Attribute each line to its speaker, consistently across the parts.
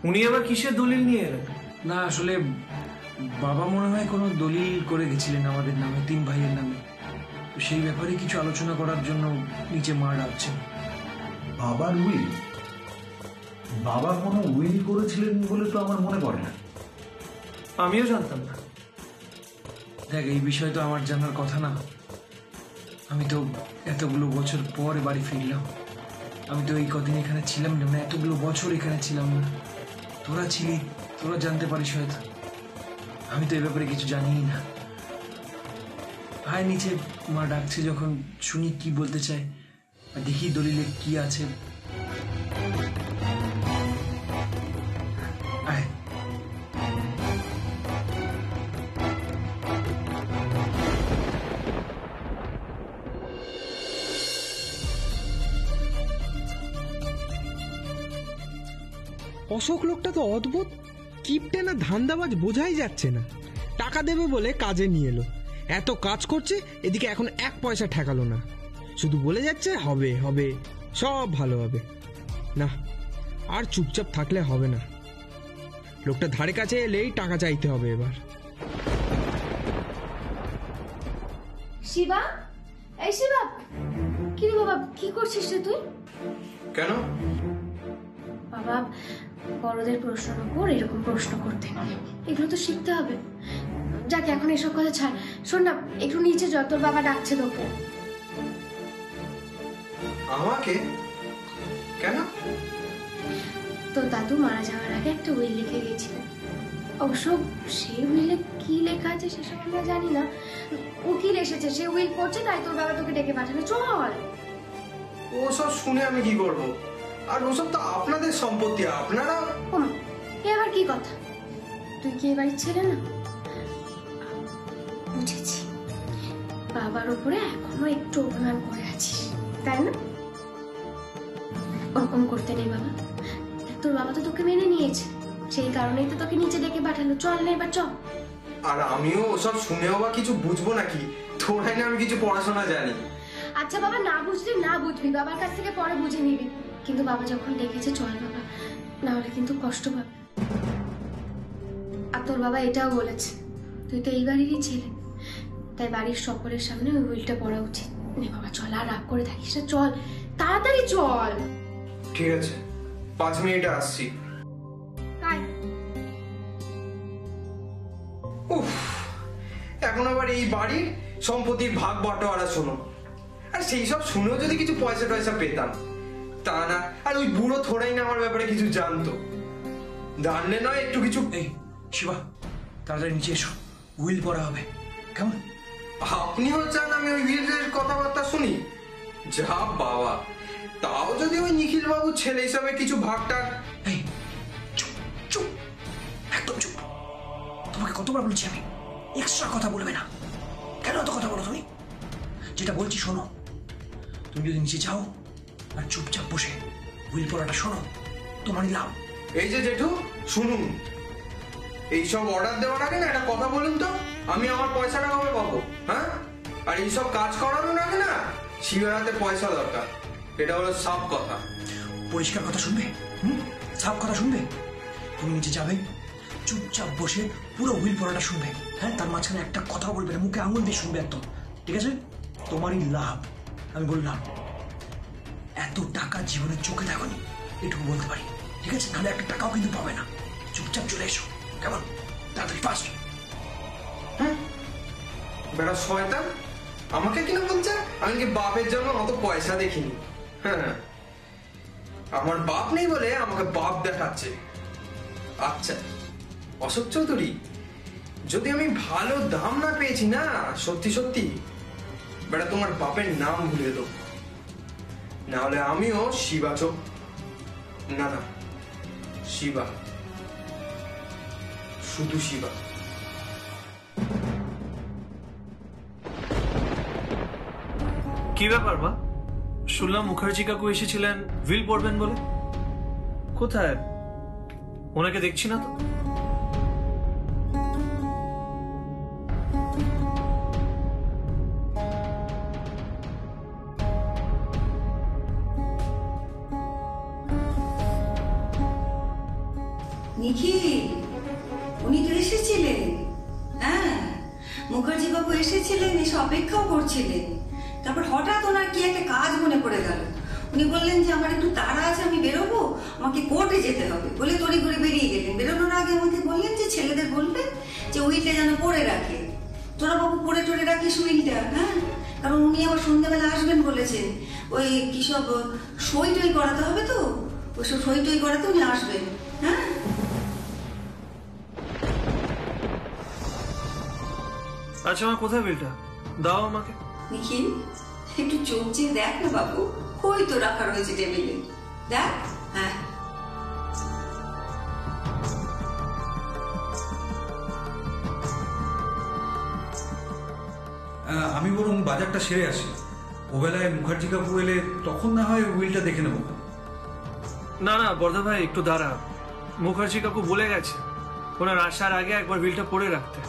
Speaker 1: উনি আবার কিসের দলিল নিয়ে এলেন?
Speaker 2: না আসলে বাবা মনে হয় কোনো দলিল করে গেছিলেন আমাদের নামে, 3 ভাইয়ের নামে। তো সেই ব্যাপারে কিছু আলোচনা করার জন্য নিচে মা ডাকছেন।
Speaker 3: বাবার উইল? বাবা কোনো উইল করেছিলেন বলে তো আমার মনে পড়ে না।
Speaker 1: আমিও জানতাম না।
Speaker 2: দেখ, এই বিষয় তো আমার জানার কথা না। আমি তো এতগুলো বছর পর বাড়ি ফিরলাম। আমি তো এই কদিন এখানে ছিলাম না, এতগুলো বছর এখানে ছিলাম না। তোরা ছিলি, তোরা জানতে পারিস হয়তো। আমি তো এ ব্যাপারে কিছু জানিই না। ভাই নিচে মা ডাকছে, যখন শুনি কি বলতে চায়, দেখি দলিলে কি আছে। আয়।
Speaker 4: অশোক লোকটা তো অদ্ভুত, কিপটে না ধান্দাবাজ বোঝাই যাচ্ছে না। টাকা দেবে বলে কাজে নিয়ে এলো, এত কাজ করছে, এদিকে এখন 1 পয়সা ঠেকালো না। শুধু বলে যাচ্ছে হবে হবে, সব ভালো হবে। না, আর চুপচাপ থাকলে হবে না। লোকটা ধারে কাছে এলেই টাকা চাইতে হবে এবার।
Speaker 5: শিবা, এই শিবা, কি রে বাবা, কি করছিস রে তুই?
Speaker 1: কেন?
Speaker 5: বাবা, বড়দের প্রশ্ন কর, এরকম প্রশ্ন করতে নেই, এগুলো তো শিখতে হবে। যাকে এখন এসব কথা ছাড়। শোন না, একটু নিচে যা, তোর বাবা ডাকছে তোকে।
Speaker 1: আমাকে? কেন?
Speaker 5: তোর দাদু মারা যাওয়ার আগে একটা উইল লিখে গেছিলেন। অবশ্য সেই উইলে কি লেখা আছে সেসব আমরা জানি না। উকিল এসেছে, সে উইল পড়ছে, তাই তোর বাবা তোকে ডেকে পাঠাবে। চল।
Speaker 1: ওসব শুনে আমি কি করব? আর ওসব তো আপনাদের সম্পত্তি, আপনারা।
Speaker 5: এ আবার কি কথা? তুই কি এবারের ছেলে না? বুঝেছি, বাবার উপরে এখনো একটু অভিমান করে আছিস, তাই না? ওরকম করতে নেই বাবা। তোর বাবা তো তোকে মেনে নিয়েছে, সেই কারণেই তো তোকে নিচে ডেকে পাঠালো। চল না এবার, চল।
Speaker 1: আর আমিও ওসব শুনেও বা কিছু বুঝবো নাকি? তোরাই না আমি কিছু পড়াশোনা জানি।
Speaker 5: আচ্ছা বাবা, না বুঝলি না বুঝবি, বাবার কাছ থেকে পরে বুঝে নিবি। কিন্তু বাবা যখন ডেকেছে, চল বাবা, না হলে কিন্তু কষ্ট পাবে। আর তোর বাবা এটাও বলেছে, তুই তো এই বাড়িরই ছেলে, তাই বাড়ির সকলের সামনে ওই উইলটা পড়া উচিত। নে বাবা চল, আর রাগ করে থাকিস না, চল তাড়াতাড়ি চল।
Speaker 1: ঠিক আছে, 5 মিনিটে আসছি। উফ, এখন আবার এই বাড়ির সম্পত্তির ভাগ বাটোয়ারা শোনো। আর সেই সব শুনেও যদি কিছু পয়সা টয়সা পেতাম, তা না। আর ওই বুড়ো থোড়াই না আমার ব্যাপারে কিছু জানতো। জানলে নয় একটু কিছু।
Speaker 2: এই শিবা, তাড়াতাড়ি নিচে এসো, উইল পড়া হবে, কেমন?
Speaker 1: আপনিও চান আমি ওই উইলের কথাবার্তা শুনি? যা বাবা, তাও যদি ওই নিখিল বাবুর ছেলে হিসাবে কিছু ভাগটা।
Speaker 2: এই চুপ চুপ, একদম চুপ। তোমাকে কতবার বলছি আমি, এক্সট্রা কথা বলবে না। কেন এত কথা বলো তুমি? যেটা বলছি শোনো। তুমি যদি নিচে যাও আর চুপচাপ বসে উইল পড়াটা শোনো, তোমারই লাভ।
Speaker 1: এই যে জেঠু, শুনুন, এইসব অর্ডার দেওয়ার আগে না একটা কথা বলুন তো, আমি আমার পয়সাটা কবে পাবো? হ্যাঁ, আর এইসব কাজ করানোর আগে না শিবের হাতে পয়সা দরকার। এটা হলো সাফ কথা।
Speaker 2: পরিষ্কার কথা শুনবে, সাফ কথা শুনবে। তুমি নিচে যাবে, চুপচাপ বসে পুরো উইল পড়াটা শুনবে। হ্যাঁ, তার মাঝখানে একটা কথা বলবে না, মুখে আঙুল দিয়ে শুনবে একদম, ঠিক আছে? তোমারই লাভ। আমি বললাম, এত টাকা জীবনে চোখে দেখনি, এটুকু বলতে পারি, ঠিক আছে? নাহলে একটা টাকাও কিন্তু পাবে না। চুপচাপ চলে এসো, কেমন? তাড়াতাড়ি ফাস্ট।
Speaker 1: হ্যাঁ, বেটা শয়তান, আমাকে কিনা বলছে আমি কি বাপের জন্য অত পয়সা দেখিনি? হ্যাঁ, আমার বাপ নেই বলে আমাকে বাপ দেখাচ্ছে। আচ্ছা অশোক চৌধুরী, যদি আমি ভালো দাম না পেয়েছি না, সত্যি সত্যি বেটা তোমার বাপের নাম ভুলে দেবো। না হলে আমিও শিবা চোখ, না না শিবা, শুধু শিবা। কি ব্যাপার বা? শুনলাম মুখার্জি কাকু এসেছিলেন উইল পড়বেন বলে। কোথায়? ওনাকে দেখছি না তো।
Speaker 6: নিখিল, উনি তো এসেছিলেন। হ্যাঁ, মুখার্জি বাবু এসেছিলেন, এসে অপেক্ষাও করছিলেন। তারপর হঠাৎ ওনার কি একটা কাজ মনে পড়ে গেল। উনি বললেন যে আমার একটু তাড়া আছে, আমি বেরোবো, আমাকে কোর্টে যেতে হবে বলে তড়ি ঘুরে বেরিয়ে গেলেন। বেরোনোর আগে আমাকে বললেন যে ছেলেদের বলবেন যে উইলটা যেন পড়ে রাখে। তোরা বাবু পড়ে টড়ে রাখিস উইলটা, হ্যাঁ, কারণ উনি আবার সন্ধ্যাবেলা আসবেন বলেছেন। ওই কি সব সই টই করাতে হবে, তো ওইসব সই টই করাতে উনি আসবেন। হ্যাঁ,
Speaker 2: আচ্ছা মা, কোথায় বিলটা দাও আমাকে।
Speaker 6: নিখিল, একটু চোখ চেয়ে দেখ না বাবু, কই তো রাখা রয়েছে টেবিলে, দেখ। হ্যাঁ,
Speaker 3: আমি বরং বাজারটা সেরে আসি। ওবেলায় মুখার্জি কাকু এলে তখন না হয় উইলটা দেখে নেবো।
Speaker 2: না না বর্ধা ভাই, একটু দাঁড়া। মুখার্জি কাকু বলে গেছে ওনার আসার আগে একবার বিলটা পড়ে রাখতে।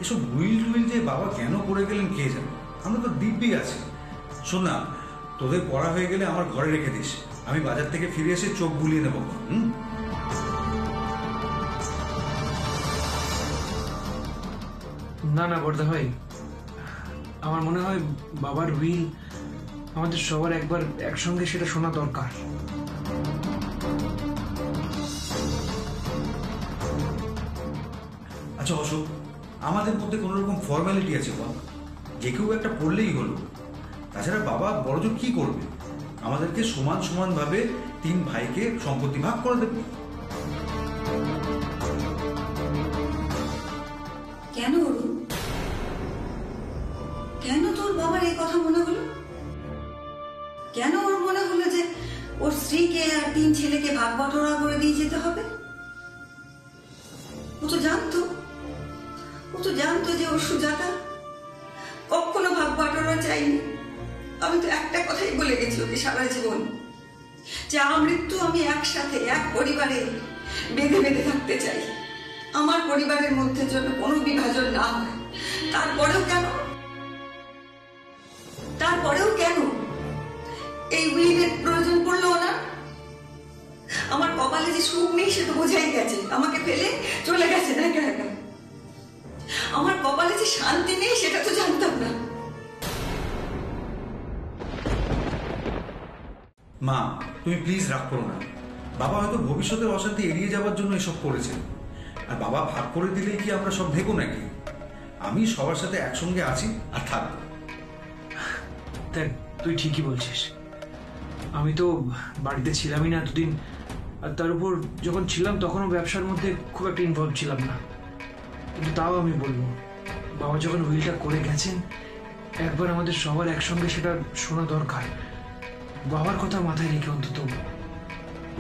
Speaker 3: এসব উইল টুইল যে বাবা কেন করে গেলেন কে জানে, আমরা তো দিব্যি আছি। শোন না, তোদের পড়া হয়ে গেলে আমার ঘরে রেখে দিস, আমি বাজার থেকে ফিরে এসে চোখ বুলিয়ে নেবো।
Speaker 2: না না বর্ধা ভাই, আমার মনে হয় বাবার উইল আমাদের সবার একবার একসঙ্গে সেটা শোনা দরকার।
Speaker 3: আচ্ছা অশোক, আমাদের মধ্যে কোন রকম ফর্মালিটি আছে বল? যে কেউ একটা পড়লেই হলো। তাছাড়া বাবা বড়জোর কি করবে? আমাদেরকে সমান সমান ভাবে 3 ভাইকে সম্পত্তি ভাগ করে দেবে।
Speaker 6: কেন অরুণ, কেন তোর বাবার এই কথা মনে হলো? কেন ওর মনে হলো যে ওর স্ত্রীকে আর 3 ছেলেকে ভাগ বাটোয়ারা করে দিয়ে যেতে হবে? ও তো জানতো যে ওর সুজাতা কখনো ভাগ বাটোয়ারা চাইনি। আমি তো একটা কথাই বলে গেছি ওকে সারা জীবন, যে আমৃত্যু আমি একসাথে এক পরিবারে বেঁধে বেঁধে থাকতে চাই, আমার পরিবারের মধ্যে যেন কোনো বিভাজন না হয়। তারপরেও কেন এই উইলের প্রয়োজন পড়লো না? আমার কপালে যে সুখ নেই সে তো বোঝাই গেছে, আমাকে ফেলে চলে গেছে না একা একা। আমার কপালে যে শান্তি নেই সেটা তো জানতাম না।
Speaker 3: মা, তুমি প্লিজ রাগ করো না। বাবা হয়তো ভবিষ্যতের অশান্তি এড়িয়ে যাওয়ার জন্য এসব করেছে। আর বাবা ভাগ করে দিলেই কি আমরা সব দেখো নাকি? আমি সবার সাথে একসঙ্গে আছি আর থাকবো।
Speaker 2: দেখ, তুই ঠিকই বলছিস। আমি তো বাড়িতে ছিলামই না দুদিন, আর তার উপর যখন ছিলাম তখনও ব্যবসার মধ্যে খুব একটা ইনভলভ ছিলাম না। কিন্তু তাও আমি বলবো, বাবা যখন উইলটা করে গেছেন, একবার আমাদের সবার একসঙ্গে সেটা শোনা দরকার। বাবার কথা মাথায় রেখে অন্তত।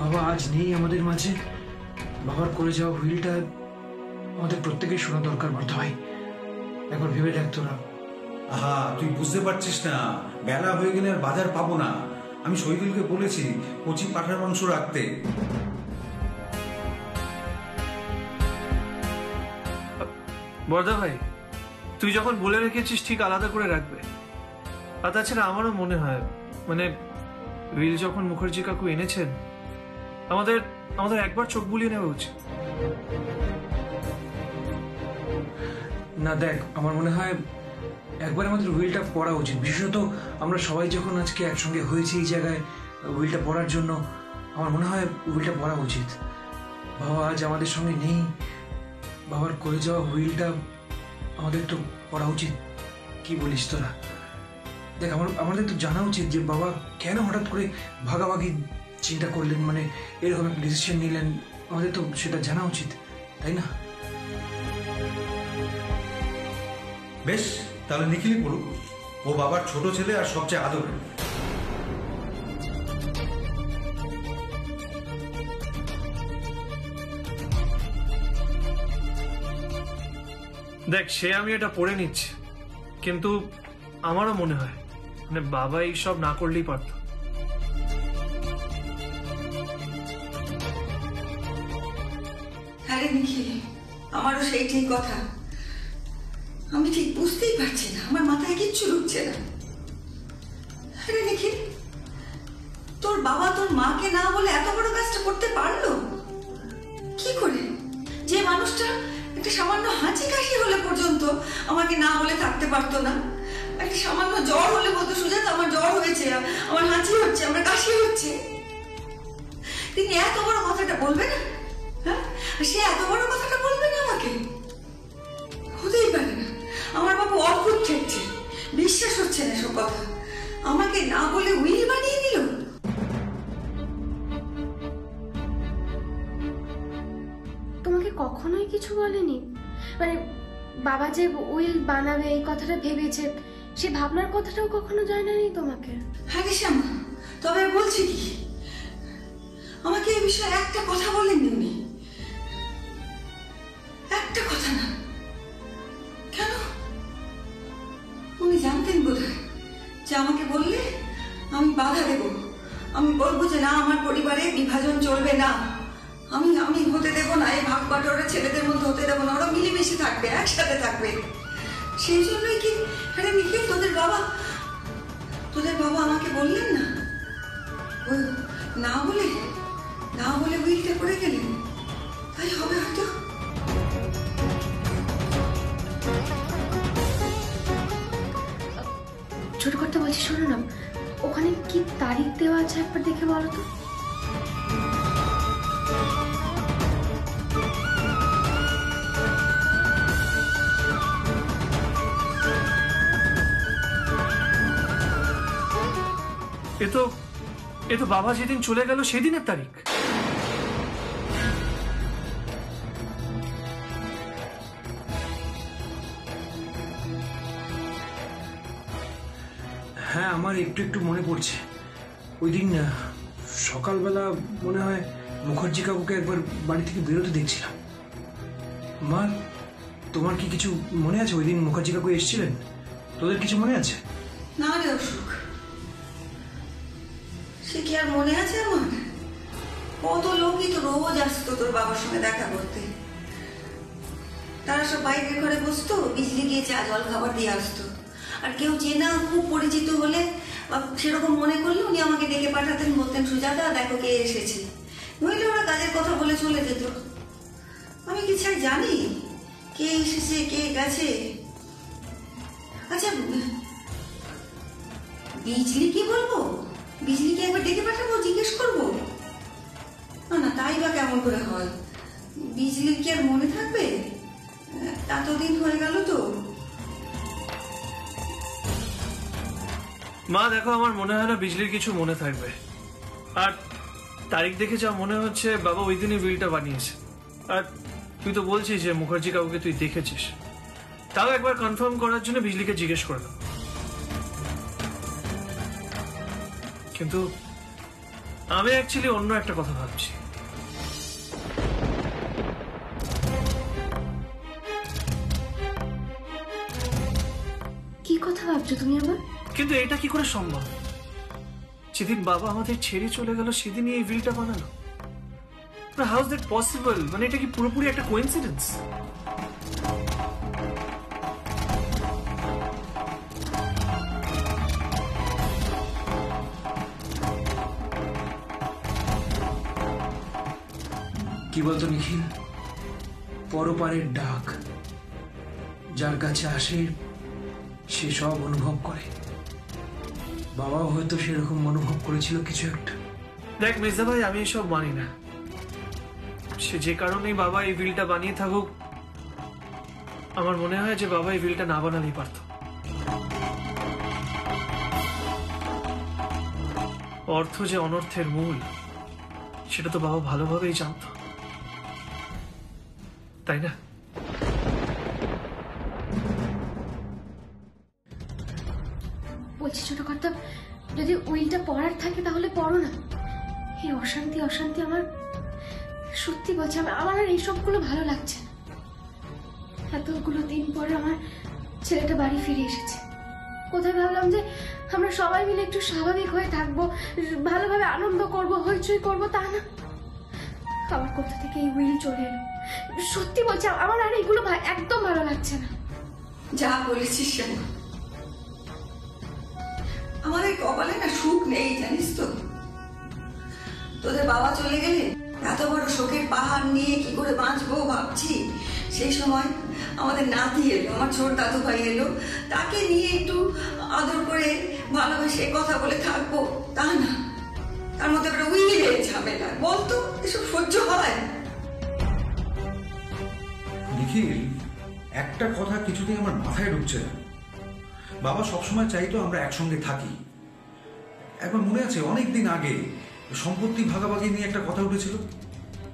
Speaker 2: বাবা আজ নেই আমাদের মাঝে, বাবার করে যাওয়া উইলটা আমাদের প্রত্যেকের শোনা দরকার। বর্ধা ভাই, একবার ভেবে দেখ তোরা।
Speaker 3: আহা, তুই বুঝতে পারছিস না, বেলা হয়ে গেলে আর বাজার পাবো না। আমি শহীদুলকে বলেছি কচি পাঠার মাংস রাখতে।
Speaker 2: বর্ধা ভাই, তুই যখন বলে রেখেছিস ঠিক আলাদা করে রাখবে। আর তাছাড়া আমারও মনে হয়, মানে উইল যখন মুখার্জি কাকু এনেছেন, আমাদের একবার চোখ বুলিয়ে নেওয়া উচিত। না দেখ, আমার মনে হয় একবার আমাদের উইলটা পড়া উচিত। বিশেষত আমরা সবাই যখন আজকে একসঙ্গে হয়েছি এই জায়গায় উইলটা পড়ার জন্য, আমার মনে হয় উইলটা পড়া উচিত। বাবা আজ আমাদের সঙ্গে নেই, বাবার করে যাওয়া উইলটা আমাদের তো পড়া উচিত। কি বলিস তোরা? দেখ, আমাদের তো জানা উচিত যে বাবা কেন হঠাৎ করে ভাগাভাগি চিন্তা করলেন, মানে এরকম একটা ডিসিশন নিলেন। আমাদের তো সেটা জানা উচিত, তাই না?
Speaker 3: বেশ, তাহলে নিখিলই পড়ুক। ও বাবার ছোট ছেলে আর সবচেয়ে আদরের।
Speaker 2: দেখ, সে আমি এটা পড়ে নিচ্ছি, কিন্তু আমারও মনে হয় মানে বাবা এইসব না করলেই পারত।
Speaker 6: আরে নিখিল, আমারও সেই ঠিক কথা। আমি ঠিক বুঝতেই পারছি না, আমার মাথায় কিচ্ছু ঢুকছে না। আরে নিখিল, তোর বাবা তোর মাকে না বলে এত বড় কাজটা করতে পারলো কি করে? যে মানুষটা একটা সামান্য হাঁচি কাশি হলে পর্যন্ত আমাকে না বলে থাকতে পারতো না, একটা সামান্য জ্বর হলে বলতো সুজাতা আমার জ্বর হয়েছে, আমার হাঁচি হচ্ছে, আমার কাশি হচ্ছে, তিনি এত বড় কথাটা বলবে না? হ্যাঁ, সে এত বড় কথাটা বলবে না আমাকে? হতেই পারে না। আমার বাবু অদ্ভুত ঠেকছে, বিশ্বাস হচ্ছে না সব কথা। আমাকে না বলে উইল বানিয়ে দিল।
Speaker 5: তোমাকে কখনোই কিছু বলেনি? মানে বাবা যে উইল বানাবে এই কথাটা ভেবেছে, সে ভাবনার কথাটাও কখনো জানায়নি তোমাকে?
Speaker 6: হ্যাঁ রে শ্যামা, তবে বলছি কি, আমাকে এই বিষয়ে একটা কথা বলেননি উনি, একটা কথা না। কেন? উনি জানতেন বোধহয় যে আমাকে বললে আমি বাধা দেব, আমি বলবো যে না, আমার পরিবারে বিভাজন চলবে না, আমি আমি হতে দেবো না, এই ভাগ বাটোয়ারা ছেলেদের মধ্যে হতে দেবো না, ওরা মিলেমিশে থাকবে, একসাথে থাকবে। সেই জন্যই কি আরে নিখিল, তোদের বাবা আমাকে বললেন না, ও না বলে উইলটা করে গেলেন, তাই হবে হয়তো।
Speaker 5: ছোট কর্তা বলছি, শোনো না, ওখানে কি তারিখ দেওয়া আছে একবার দেখে বলো তো।
Speaker 7: এ তো বাবা যেদিন চলে গেল সেদিনের তারিখ।
Speaker 2: হ্যাঁ, আমার একটু একটু মনে পড়ছে। ওই দিন সকালবেলা মনে হয় মুখার্জি কাকুকে একবার বাড়ি থেকে বেরোতে দেখছিলাম। মা, তোমার কি কিছু মনে আছে? ওই দিন মুখার্জি কাকু এসেছিলেন, তোদের কিছু মনে আছে?
Speaker 6: না রে অশোক, সে কি আর মনে আছে আমার? কত লোকই তো রোজ আসতো তোর বাবার সঙ্গে দেখা করতে, তারা সব বাইরের ঘরে বসতো, বিজলি গিয়ে চা জল খাবার দিয়ে আসতো, আর কেউ চেনা খুব পরিচিত হলে বা সেরকম মনে করলে উনি আমাকে ডেকে পাঠাতেন, বলতেন সুজাতা দেখো কে এসেছে, নইলে ওরা কাজের কথা বলে চলে যেত। আমি কি ছাই জানি কে এসেছে কে গেছে? আচ্ছা, বিজলি কি বলবো? বিজলিকে একবার ডেকে পাঠাবো, জিজ্ঞেস করবো? না, তাই বা কেমন করে হয়? বিজলির কি আর মনে থাকবে? এতদিন হয়ে গেল তো।
Speaker 7: মা দেখো, আমার মনে হয় না বিজলির কিছু মনে থাকবে। আর তারিখ দেখে যা মনে হচ্ছে বাবা ওই দিনই বিলটা বানিয়েছে। আর তুই তো বলছিস যে মুখার্জি কাকুকে তুই দেখেছিস, তাও একবার কনফার্ম করার জন্য বিজলিকে জিজ্ঞেস করলাম। কিন্তু আমি অ্যাকচুয়ালি অন্য একটা কথা ভাবছি।
Speaker 5: কি কথা ভাবছো তুমি আবার?
Speaker 7: কিন্তু এটা কি করে সম্ভব? যেদিন বাবা আমাদের ছেড়ে চলে গেল সেদিনই এই উইলটা বানালো। How is that possible? মানে এটা কি পুরোপুরি একটা কোইন্সিডেন্স?
Speaker 2: কি বলতো নিখিল, পরপারের ডাক যার কাছে আসে সে সব অনুভব করে। বাবাও হয়তো সেরকম অনুভব করেছিল কিছু একটা।
Speaker 7: দেখ মির্জা ভাই, আমি এসব মানি না। সে যে কারণেই বাবা এই বিলটা বানিয়ে থাকুক, আমার মনে হয় যে বাবা এই বিলটা না বানালেই পারত। অর্থ যে অনর্থের মূল সেটা তো বাবা ভালোভাবেই জানত, তাই না?
Speaker 5: বলছি ছোট কর্তা, যদি উইলটা পড়ার থাকে তাহলে পড়ো না। এই অশান্তি আমার সত্যি বলছি, আমার আর এইসবগুলো ভালো লাগছে না। এতগুলো দিন পরে আমার ছেলেটা বাড়ি ফিরে এসেছে। কোথায় ভাবলাম যে আমরা সবাই মিলে একটু স্বাভাবিক হয়ে থাকবো, ভালোভাবে আনন্দ করব, হইচই করব, তা না। আবার কোথা থেকে এই উইল চলে এলো। সত্যি বলছি, আমার আর এগুলো একদম ভালো লাগছে না।
Speaker 6: যা বলেছিস শ্যামা, আমাদের কপালে না সুখ নেই, জানিস তো। তোদের বাবা চলে গেলে এত বড় শোকের পাহাড় নিয়ে কি করে বাঁচবো ভাবছি। সেই সময় আমাদের নাতি এলো, আমার ছোট দাদু ভাই এলো, তাকে নিয়ে একটু আদর করে ভালোবেসে কথা বলে থাকবো, তা না, তার মধ্যে একটা উইলের ঝামেলা। বলতো এসব সহ্য হয়?
Speaker 3: নিখিল, একটা কথা কিছুতেই আমার মাথায় ঢুকছে না। বাবা সবসময় চাইতো আমরা একসঙ্গে থাকি। একবার মনে আছে অনেক দিন আগে সম্পত্তি ভাগাভাগি নিয়ে একটা কথা উঠেছিল,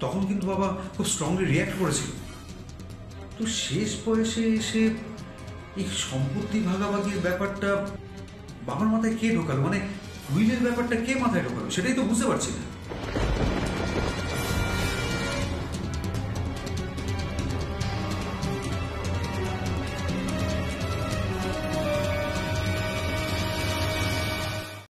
Speaker 3: তখন কিন্তু বাবা খুব স্ট্রংলি রিয়াক্ট করেছিল। তো শেষ বয়সে এসে এই সম্পত্তি ভাগাভাগির ব্যাপারটা বাবার মাথায় কে ঢোকালো, মানে উইলের ব্যাপারটা কে মাথায় ঢোকালো, সেটাই তো বুঝতে পারছি না।